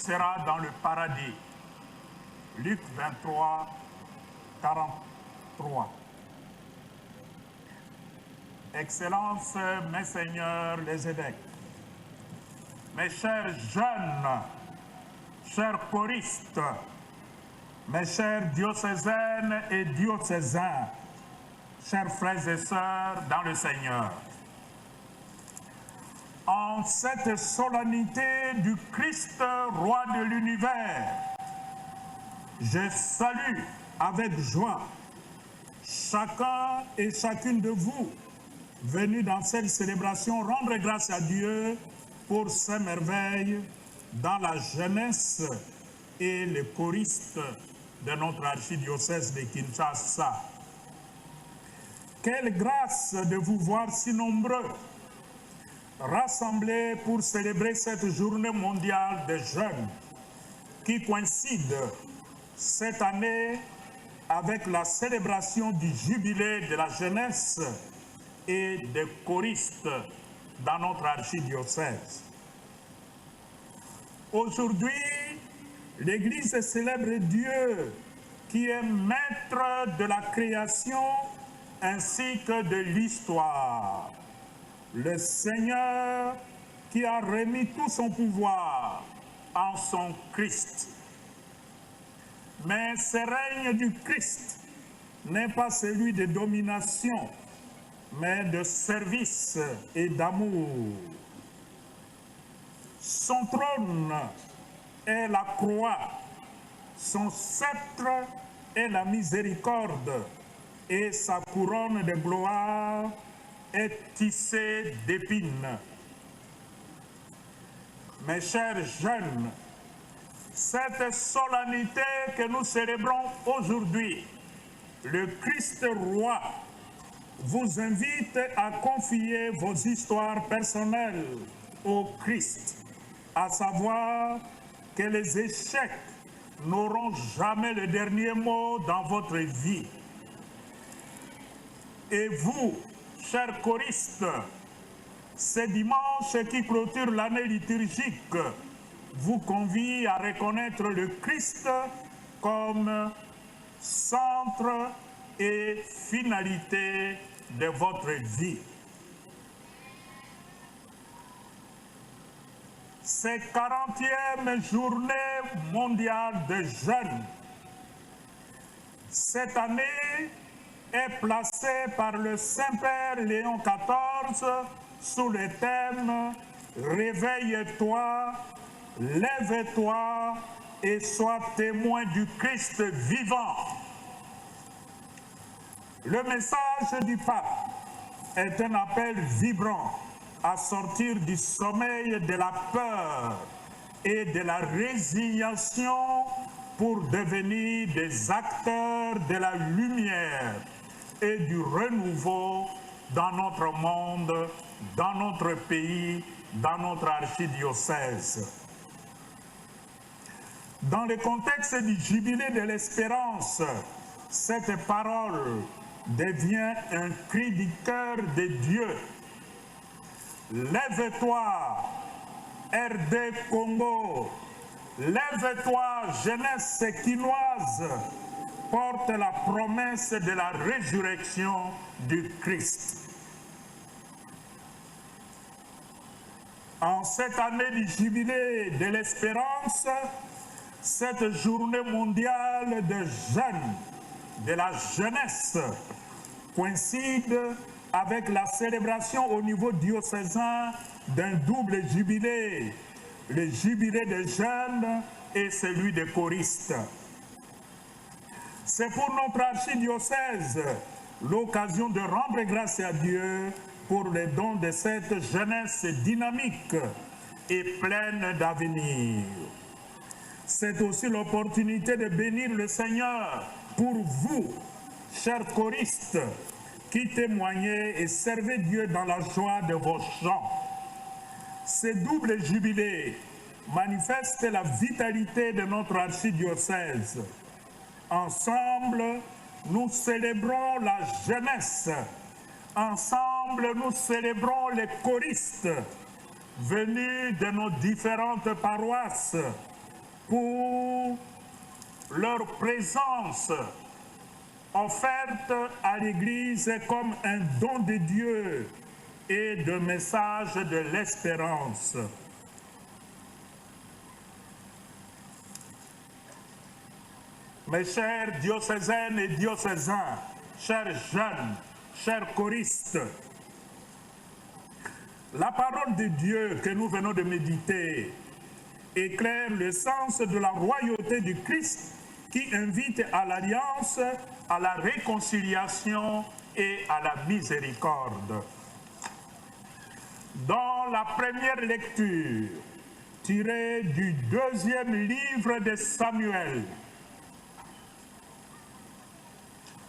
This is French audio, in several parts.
sera dans le paradis. Luc 23, 43. Excellences, mes seigneurs les évêques, mes chers jeunes, chers choristes, mes chers diocésaines et diocésains, chers frères et sœurs dans le Seigneur. En cette solennité du Christ, roi de l'univers, je salue avec joie chacun et chacune de vous venus dans cette célébration rendre grâce à Dieu pour ces merveilles dans la jeunesse et les choristes de notre archidiocèse de Kinshasa. Quelle grâce de vous voir si nombreux rassemblés pour célébrer cette journée mondiale des jeunes qui coïncide cette année avec la célébration du jubilé de la jeunesse et des choristes dans notre archidiocèse. Aujourd'hui, l'Église célèbre Dieu qui est maître de la création ainsi que de l'histoire. Le Seigneur qui a remis tout son pouvoir en son Christ. Mais ce règne du Christ n'est pas celui de domination, mais de service et d'amour. Son trône est la croix, son sceptre est la miséricorde, et sa couronne de gloire est tissée d'épines. Mes chers jeunes, cette solennité que nous célébrons aujourd'hui, le Christ roi vous invite à confier vos histoires personnelles au Christ, à savoir que les échecs n'auront jamais le dernier mot dans votre vie. Et vous, chers choristes, ce dimanche qui clôture l'année liturgique vous convie à reconnaître le Christ comme centre et finalité de votre vie. Cette 40e journée mondiale des jeunes, cette année est placée par le Saint-Père Léon XIV sous le thème « Réveille-toi, lève-toi et sois témoin du Christ vivant ». Le message du pape est un appel vibrant à sortir du sommeil de la peur et de la résignation pour devenir des acteurs de la lumière et du renouveau dans notre monde, dans notre pays, dans notre archidiocèse. Dans le contexte du jubilé de l'espérance, cette parole devient un cri du cœur de Dieu. Lève-toi, RD Congo, lève-toi, jeunesse quinoise, porte la promesse de la résurrection du Christ. En cette année du jubilé de l'espérance, cette journée mondiale des jeunes, de la jeunesse, coïncide avec la célébration au niveau diocésain d'un double jubilé, le jubilé des jeunes et celui des choristes. C'est pour notre archidiocèse l'occasion de rendre grâce à Dieu pour le don de cette jeunesse dynamique et pleine d'avenir. C'est aussi l'opportunité de bénir le Seigneur pour vous, chers choristes, qui témoignez et servez Dieu dans la joie de vos chants. Ce double jubilé manifeste la vitalité de notre archidiocèse. Ensemble, nous célébrons la jeunesse. Ensemble, nous célébrons les choristes venus de nos différentes paroisses pour leur présence offerte à l'Église comme un don de Dieu et de message de l'espérance. Mes chers diocésaines et diocésains, chers jeunes, chers choristes, la parole de Dieu que nous venons de méditer éclaire le sens de la royauté du Christ qui invite à l'alliance, à la réconciliation et à la miséricorde. Dans la première lecture, tirée du deuxième livre de Samuel,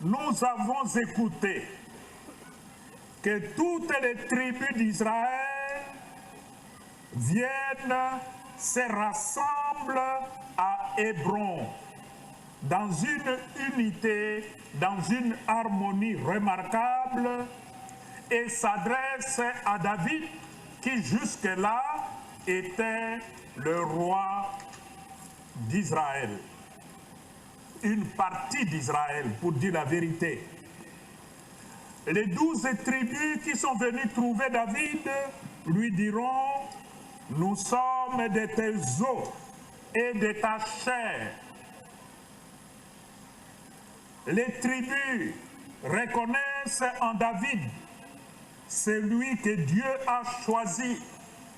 nous avons écouté que toutes les tribus d'Israël viennent se rassemblent à Hébron dans une unité, dans une harmonie remarquable et s'adressent à David qui jusque-là était le roi d'Israël. Une partie d'Israël, pour dire la vérité. Les 12 tribus qui sont venues trouver David lui diront: nous sommes de tes os et de ta chair. Les tribus reconnaissent en David celui que Dieu a choisi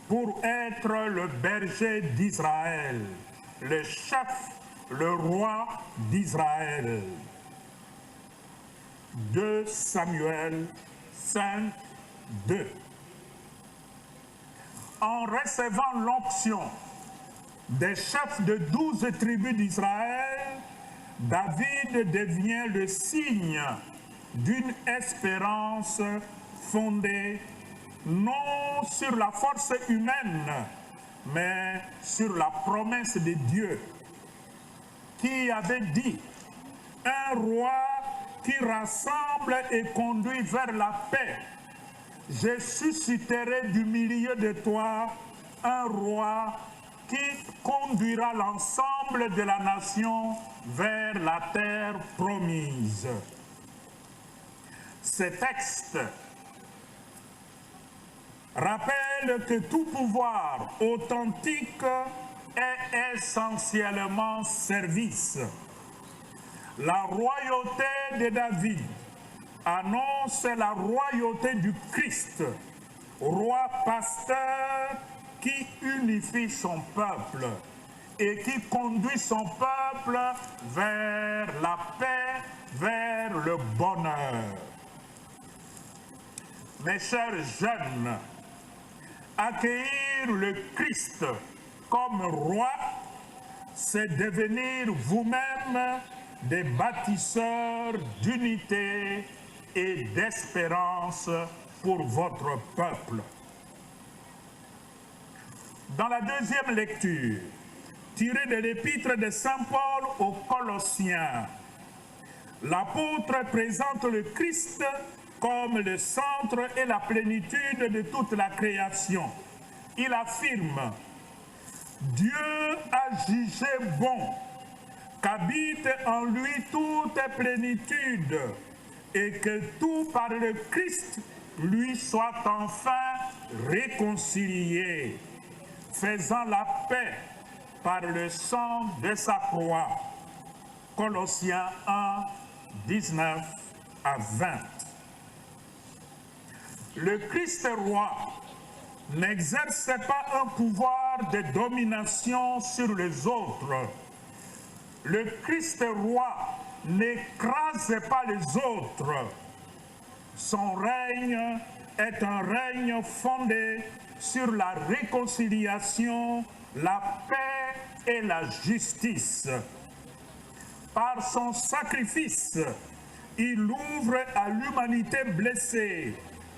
pour être le berger d'Israël, le chef, le roi d'Israël. 2 Samuel 5, 2. En recevant l'onction des chefs de 12 tribus d'Israël, David devient le signe d'une espérance fondée non sur la force humaine, mais sur la promesse de Dieu, qui avait dit: un roi qui rassemble et conduit vers la paix. Je susciterai du milieu de toi un roi qui conduira l'ensemble de la nation vers la terre promise. Ce texte rappelle que tout pouvoir authentique est essentiellement service. La royauté de David annonce la royauté du Christ, roi pasteur qui unifie son peuple et qui conduit son peuple vers la paix, vers le bonheur. Mes chers jeunes, accueillir le Christ comme roi, c'est devenir vous-même des bâtisseurs d'unité et d'espérance pour votre peuple. Dans la deuxième lecture, tirée de l'épître de Saint Paul aux Colossiens, l'apôtre présente le Christ comme le centre et la plénitude de toute la création. Il affirme: Dieu a jugé bon qu'habite en lui toute plénitude et que tout par le Christ lui soit enfin réconcilié, faisant la paix par le sang de sa croix. Colossiens 1, 19 à 20. Le Christ roi n'exerce pas un pouvoir de domination sur les autres. Le Christ roi n'écrase pas les autres. Son règne est un règne fondé sur la réconciliation, la paix et la justice. Par son sacrifice, il ouvre à l'humanité blessée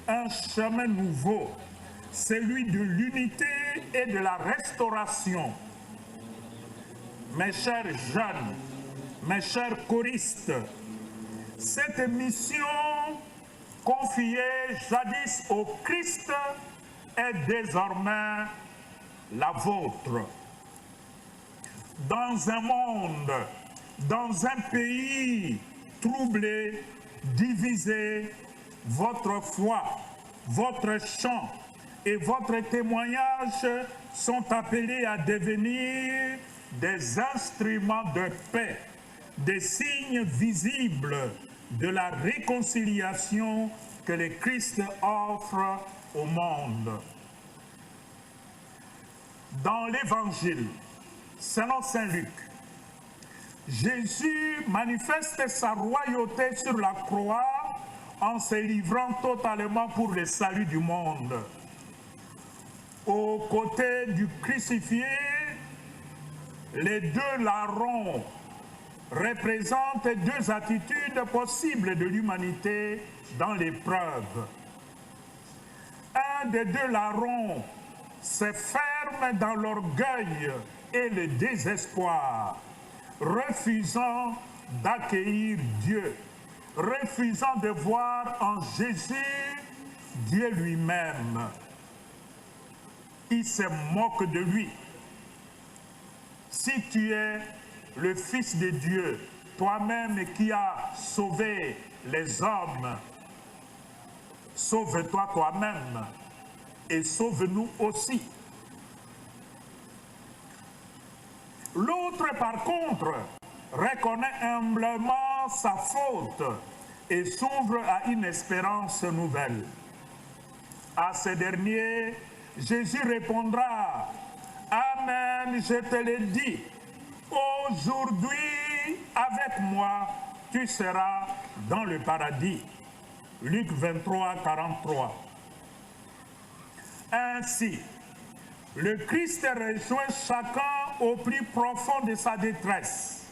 un chemin nouveau, celui de l'unité et de la restauration. Mes chers jeunes, mes chers choristes, cette mission confiée jadis au Christ est désormais la vôtre. dans un monde, dans un pays troublé, divisé, votre foi, votre chant et votre témoignage sont appelés à devenir des instruments de paix, des signes visibles de la réconciliation que le Christ offre au monde. Dans l'Évangile, selon saint Luc, Jésus manifeste sa royauté sur la croix en se livrant totalement pour le salut du monde. Aux côtés du crucifié, les deux larrons représentent deux attitudes possibles de l'humanité dans l'épreuve. Un des deux larrons se ferme dans l'orgueil et le désespoir, refusant d'accueillir Dieu, refusant de voir en Jésus Dieu lui-même. Il se moque de lui. Si tu es le Fils de Dieu, toi-même qui as sauvé les hommes, sauve-toi toi-même et sauve-nous aussi. L'autre, par contre, reconnaît humblement sa faute et s'ouvre à une espérance nouvelle. À ce dernier, Jésus répondra: Amen, je te le dis, aujourd'hui, avec moi, tu seras dans le paradis. Luc 23, 43. Ainsi, le Christ rejoint chacun au plus profond de sa détresse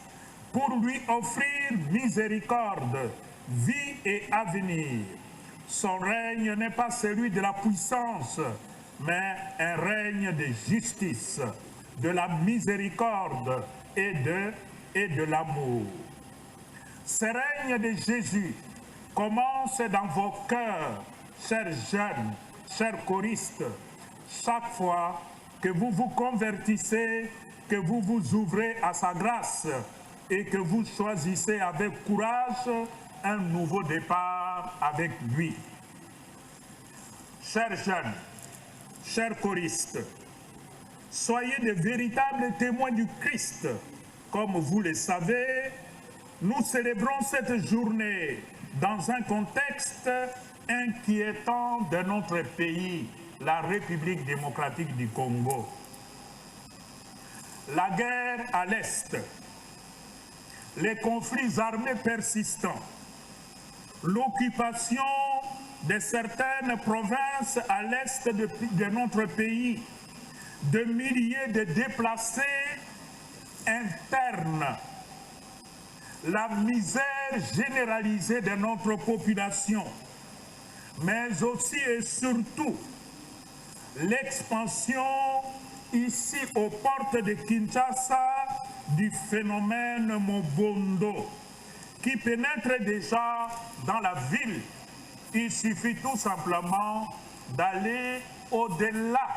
pour lui offrir miséricorde, vie et avenir. Son règne n'est pas celui de la puissance, mais un règne de justice, de la miséricorde et de l'amour. Ce règne de Jésus commence dans vos cœurs, chers jeunes, chers choristes, chaque fois que vous vous convertissez, que vous vous ouvrez à sa grâce et que vous choisissez avec courage un nouveau départ avec lui. Chers jeunes, chers choristes, soyez de véritables témoins du Christ. Comme vous le savez, nous célébrons cette journée dans un contexte inquiétant de notre pays, la République démocratique du Congo. La guerre à l'Est, les conflits armés persistants, l'occupation de certaines provinces à l'Est de notre pays, de milliers de déplacés internes, la misère généralisée de notre population, mais aussi et surtout l'expansion ici aux portes de Kinshasa du phénomène Mobondo qui pénètre déjà dans la ville. Il suffit tout simplement d'aller au-delà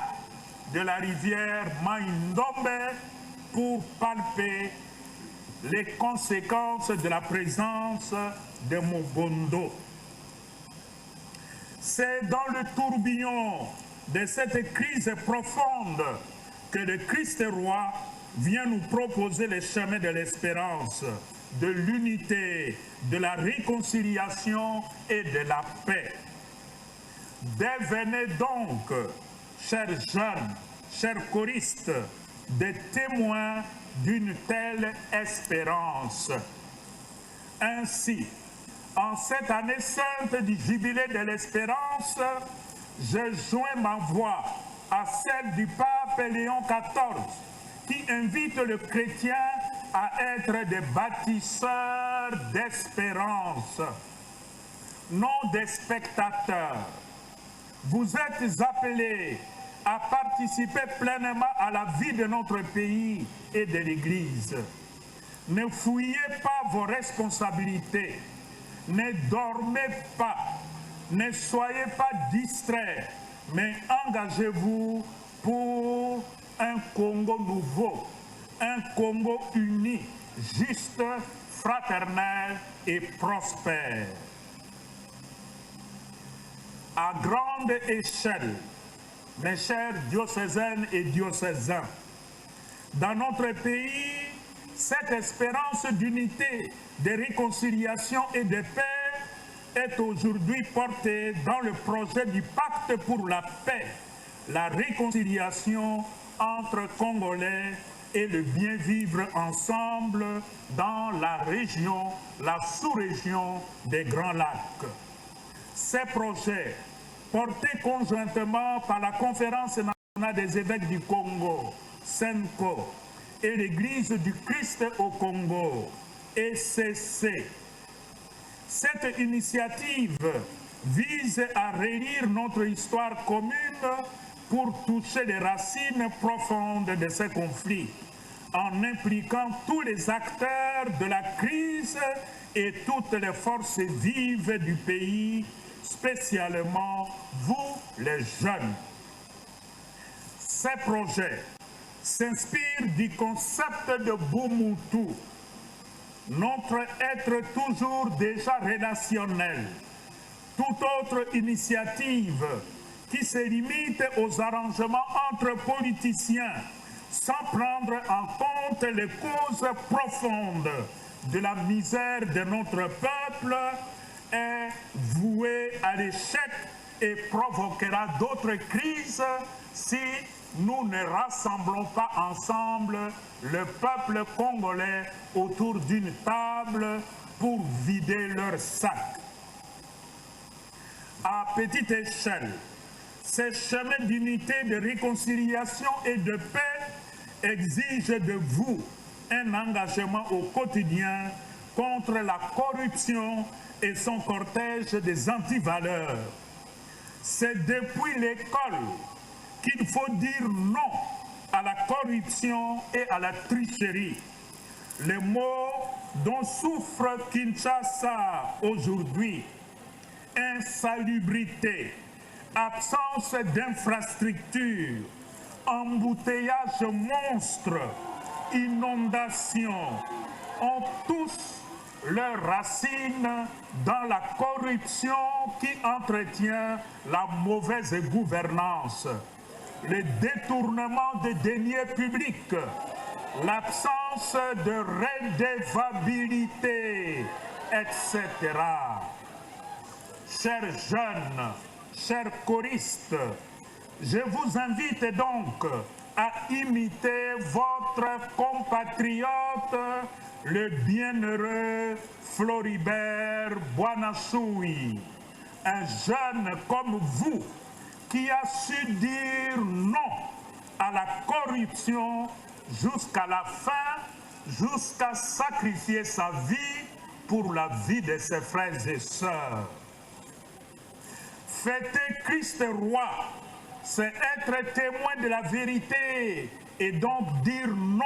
de la rivière Mai-Ndombe pour palper les conséquences de la présence de Mobondo. C'est dans le tourbillon de cette crise profonde que le Christ roi vient nous proposer les chemins de l'espérance, de l'unité, de la réconciliation et de la paix. Devenez donc, chers jeunes, chers choristes, des témoins d'une telle espérance. Ainsi, en cette année sainte du jubilé de l'espérance, je joins ma voix à celle du pape Léon XIV, qui invite le chrétien à être des bâtisseurs d'espérance, non des spectateurs. Vous êtes appelés à participer pleinement à la vie de notre pays et de l'Église. Ne fouillez pas vos responsabilités, ne dormez pas, ne soyez pas distraits, mais engagez-vous pour un Congo nouveau, un Congo uni, juste, fraternel et prospère. À grande échelle, mes chers diocésaines et diocésains, dans notre pays, cette espérance d'unité, de réconciliation et de paix est aujourd'hui portée dans le projet du pacte pour la paix, la réconciliation entre Congolais et le bien vivre ensemble dans la région, la sous-région des Grands Lacs. Ces projets, portés conjointement par la Conférence nationale des évêques du Congo, SENCO, et l'Église du Christ au Congo, ECC. Cette initiative vise à relire notre histoire commune pour toucher les racines profondes de ces conflits, en impliquant tous les acteurs de la crise et toutes les forces vives du pays, spécialement vous, les jeunes. Ces projets s'inspirent du concept de Bumutu, notre être toujours déjà relationnel. Toute autre initiative qui se limite aux arrangements entre politiciens sans prendre en compte les causes profondes de la misère de notre peuple est vouée à l'échec et provoquera d'autres crises si nous ne rassemblons pas ensemble le peuple congolais autour d'une table pour vider leur sac. À petite échelle, ces chemins d'unité, de réconciliation et de paix exigent de vous un engagement au quotidien contre la corruption et son cortège des antivaleurs. C'est depuis l'école qu'il faut dire non à la corruption et à la tricherie. Les maux dont souffre Kinshasa aujourd'hui, insalubrité, absence d'infrastructures, embouteillage monstre, inondations, ont tous leurs racines dans la corruption qui entretient la mauvaise gouvernance, le détournement des deniers publics, l'absence de redevabilité, etc. Chers jeunes, chers choristes, je vous invite donc à imiter votre compatriote, le bienheureux Floribert Boanasoui, un jeune comme vous qui a su dire non à la corruption jusqu'à la fin, jusqu'à sacrifier sa vie pour la vie de ses frères et sœurs. Fêter Christ roi, c'est être témoin de la vérité et donc dire non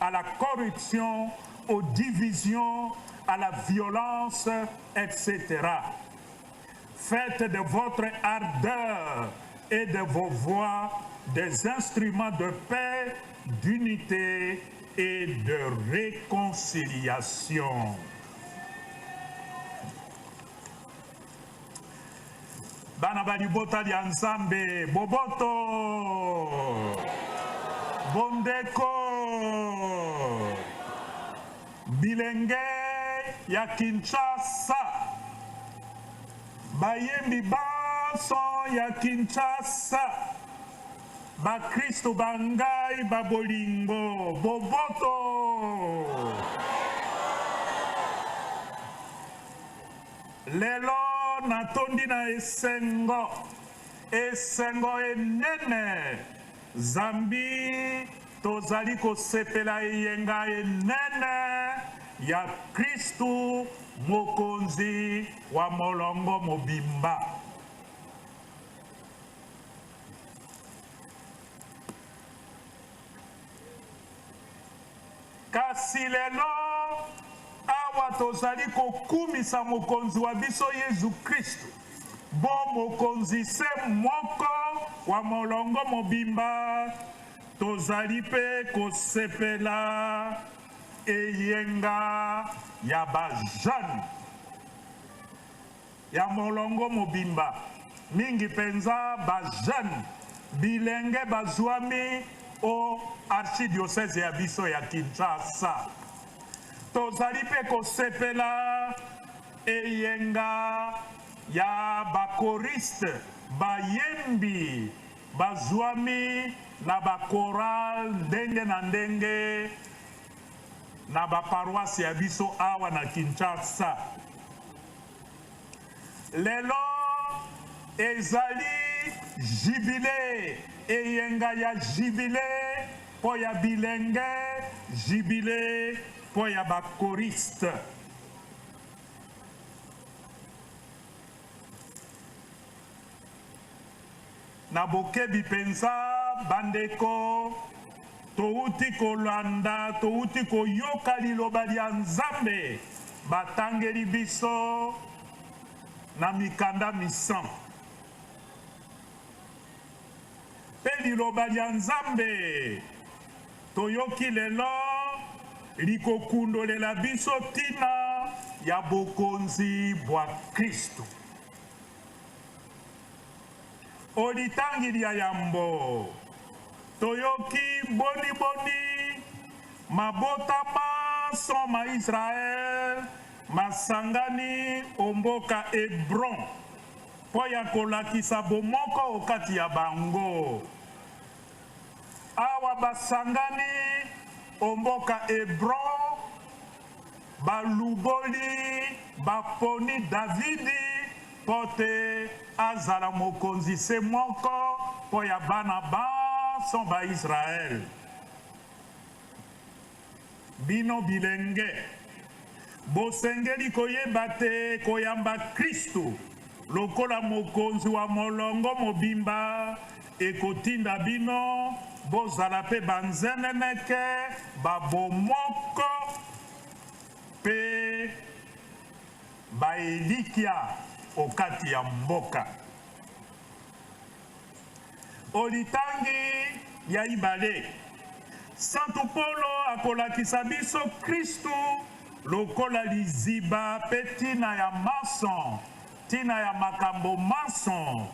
à la corruption, aux divisions, à la violence, etc. Faites de votre ardeur et de vos voix des instruments de paix, d'unité et de réconciliation. Bana balibota lya Nzambe, boboto, bondeko, bilenge ya Kinshasa, bayembi baso ya Kinshasa, bakristo bangai babolingo, boboto. Lelo natondi na esengo enene, Zambi tozali kosepela eyenga enene ya Kristu mokonzi wa molongo mobimba. Kasi lelo awa tozali kokumisa mokonzi wa biso Yesu Kristu, bo mokonzi se moko wa molongo mobimba, tozali pe kosepela eyenga ya bajeune ya molongo mobimba mingi penza bajeune bilenge bazwami o archidiocèse ya biso ya Kinshasa. Tozali pe kosepela eyenga ya bakoriste bayembi bazwami na bakoral ndenge na ndenge na baparoise ya biso awa na Kinshasa. Lelo ezali jibile eyenga ya jibile po ya bilenge jibile po ya bakoriste. Na bokebi penza bandeko touti kolanda touti koyoka liloba lya Nzambe batangeli biso na mikanda misan pe liloba lya Nzambe toyoki lelo likokundolela biso tina ya bokonzi bwa Kristo. Olitangi lya yambo toyoki boni boni mabota maso ma Israel masangani omboka Hebron po ya kolakisa bomoko okati ya bango. Awa basangani omboka Hebron baluboli baponi Davidi pote azala mokonzi se moko po ya bana baso ba Israel. Bino bilenge bosengeli koyeba te koyamba Kristo lokola mokonzi wa molongo mobimba ekotinda bino bozala pe banzeneneke babomoko pe baelikia okati ya mboka. Olitangi ya ibale Santo Polo akolakisa biso Kristu lokola liziba pe tina ya mason tina ya makambo mason.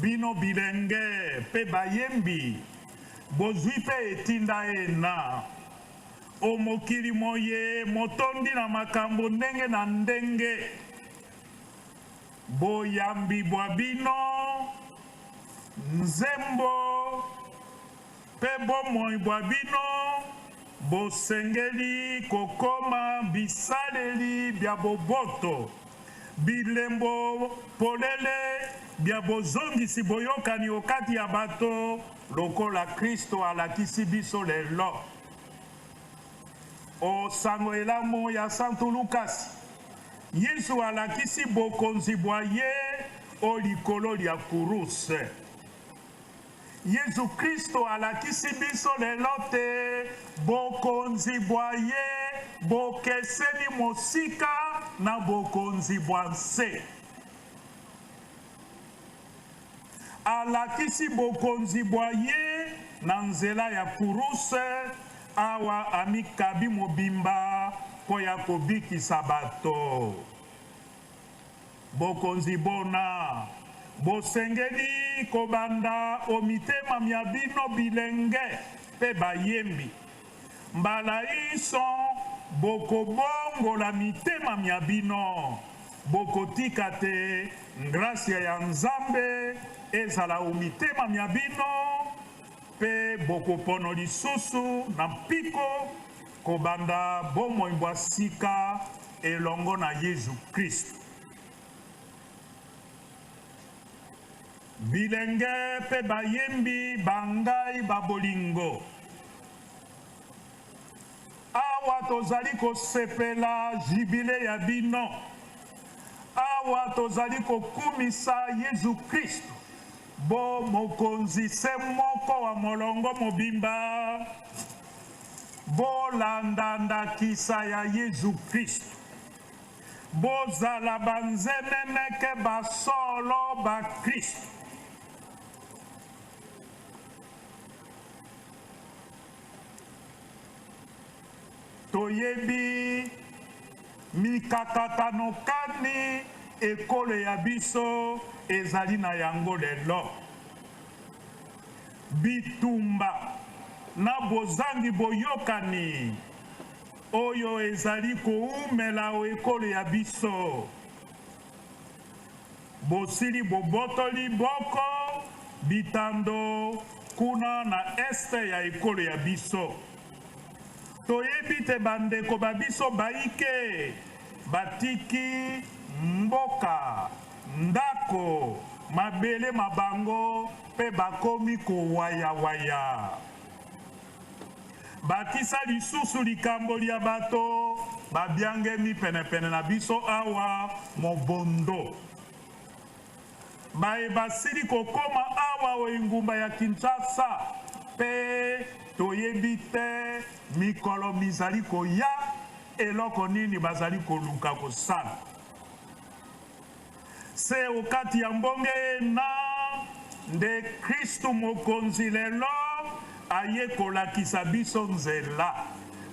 Bino bilenge pe bayembi bozwi pe etinda ena omokili moye motondi na makambo ndenge na ndenge. Boyambi bwa bino nzembo pe bomoi bwa bino bosengeli kokoma bisaleli bya boboto bilembo polele bya bozongisi boyokani okati ya bato lokola Kristo alakisi biso lelo. O sango elamu ya Santo Lucas Yesu alakisi bokonzi bwa ye o likolo lya kuruse. Yesu Kristo alakisi biso lelo te bokonzi bwa ye bokeseni mosika na bokonzi bwa nse. Alakisi bokonzi bwa ye na nzela ya kuruse awa amikabi mobimba po ya kobikisa bato. Bokonzi bona bosengeli kobanda omitema mya bino bilenge pe bayembi mbala iso bokobongola mitema mya bino bokotika te gracia ya Nzambe ezala omitema mya bino pe bokopono lisusu na mpiko kobanda bomoi bwa sika elongo na Yesu Kristo. Bilenge pe bayembi bangai babolingo awa tozali kosepela jibile ya bino awa tozali kokumisa Yesu Kristo bo mokonzi se moko wa molongo mobimba bolanda ndakisa ya Yesu Kristo bozala banzeneneke basolo ba Kristo. toyebi mikakatano kani ekole ya biso ezali na yango lelo. Bitumba na bozangi boyokani oyo ezali koumela o ekole ya biso. Bosili bobotoli boko bitando kuna na este ya ekole ya biso. Toyebi te bandeko babiso baike batiki mboka ndako mabele mabango pe bakomi kowaya. Bakisa lisusu likambo lia bato babiangemi penepene na biso awa mobondo. Bae basili kokoma awa o ingumba ya Kinshasa pe toyebi te mikolo mizali koya eloko nini bazali koluka kosala. Se okati ya mbonge na nde Kristu mokonzi lelo aye kolakisa biso nzela.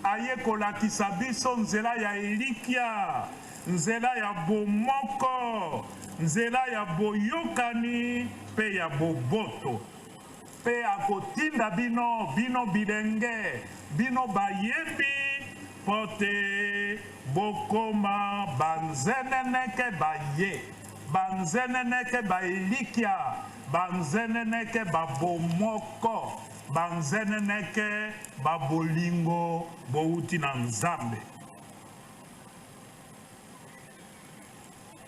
Aye kolakisa biso nzela ya elikia, nzela ya bomoko, nzela ya boyokani pe ya boboto. Pe akotinda bino bilenge, bino bayebi pote bokoma banzeneneke baye, banzeneneke baelikia, banzeneneke babomoko, banzeneneke babolingo bouti na Nzambe.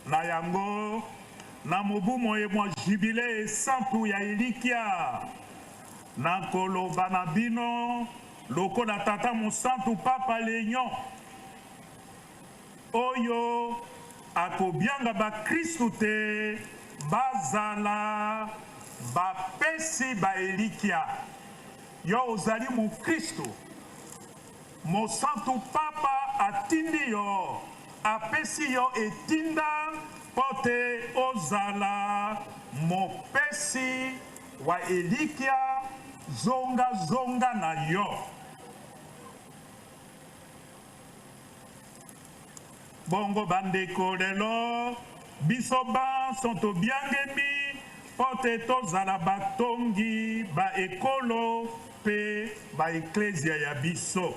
Na yango na mobu moye mwa jibile esantu ya elikia na koloba na bino lokola tata mosantu Papa Léon oyo akobianga bakristu te bazala bapesi baelikia. Yo ozali mukristu, mosantu Papa atindi yo, apesi yo etinda pote ozala mopesi wa elikia zonga na yo. Bongo bandeko lelo biso banso tobiangemi pote tozala batongi ba ekolo pe ba eklesia ya biso.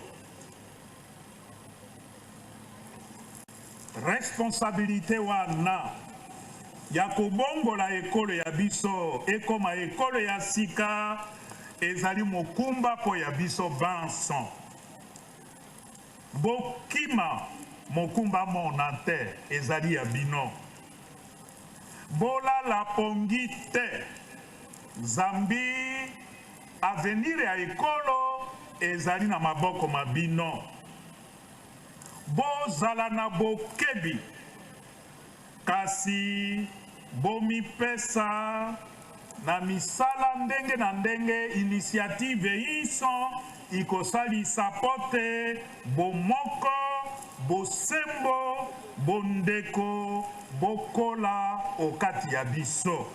Responsabilité wana ya kobongola ekolo ya biso ekoma ekolo ya sika ezali mokumba po ya biso banso. Bokima mokumba mona te ezali ya bino. Bola la pongi te. Zambi avenir ya ekolo ezali na maboko mabino. Bozala na bokebi kasi bomipesa na misala ndenge na ndenge initiative iso ikosalisa pote bomoko bosembo bondeko bokola okati ya biso.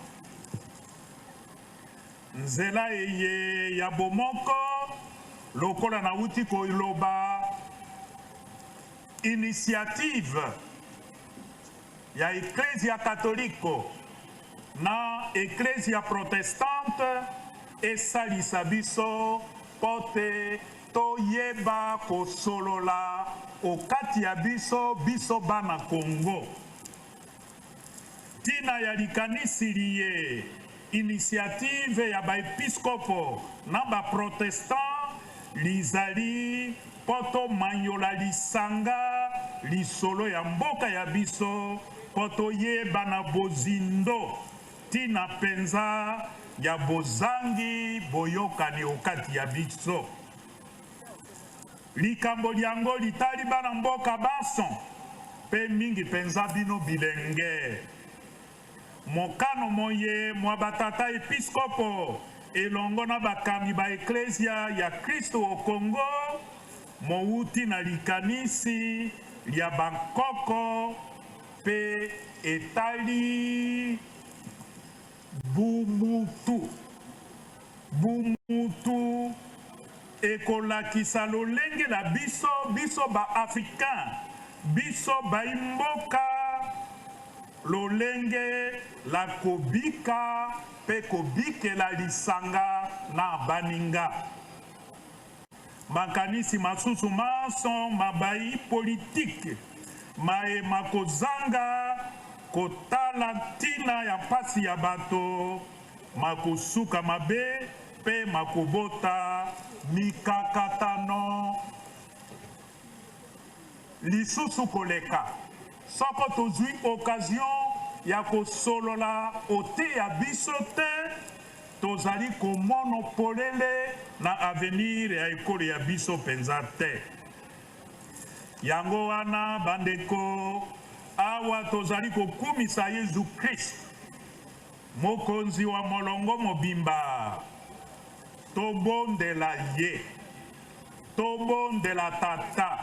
Nzela eye ya bomoko lokola na uti koiloba initiative ya Ecclesia Katoliko na Ecclesia Protestante esalisa biso pote toyeba kosolola okati ya biso bana Kongo. Tina ya likanisi liye initiative ya baepiskopo na baprotestant lizali poto manyola lisanga lisolo ya mboka ya biso poto yeba na bozindo tina penza ya bozangi boyokani okati ya biso. Likambo liango litali bana mboka baso pe mingi penza bino bilenge. Mokano moye mwa batata episkopo elongo na bakami ba eklesia ya Kristo o Kongo mouti na likanisi lia bankoko pe etali bumutu ekolakisa lolenge na biso biso ba africain biso baimboka lolenge la kobika pe kobikela lisanga na baninga makanisi masusu maso mabai politique maema kozanga kotala ntina ya mpasi ya bato makosuka mabe pe makobota mikakatano lisusu koleka soko tozwi occasion ya kosolola ote ya biso te tozali komono polele na avenir ya ekolo ya biso penza te yango wana bandeko awa tozali kokumisa Yesu Kristo mokonzi wa molongo mobimba tobondela ye tobondela tata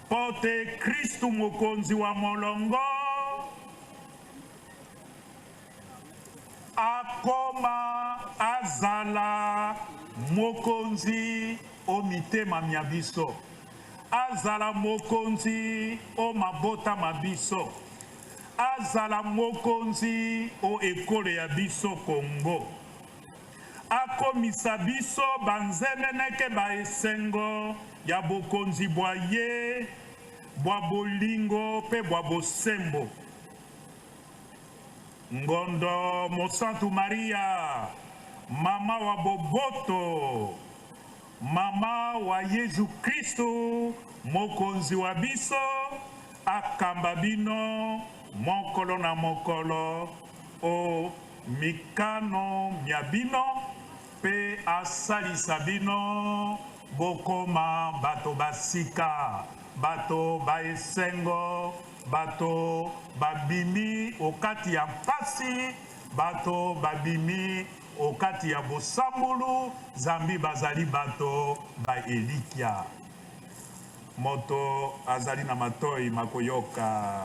pote Kristu mokonzi wa molongo akoma azala mokonzi o mitema mya biso azala mokonzi o mabota mabiso azala mokonzi o ekole ya biso Kongo akomisa biso banzeneneke baesengo ya bokonzi bwa ye bwa bolingo pe bwa bosembo ngondo mosantu Maria mama wa boboto mama wa Yesu Kristu mokonzi wa biso akamba bino mokolo na mokolo o mikano mya bino pe asalisa bino bokoma bato basika bato baesengo bato babimi okati ya mpasi bato babimi okati ya bosambulu zambi bazali bato baelikia moto azali na matoi makoyoka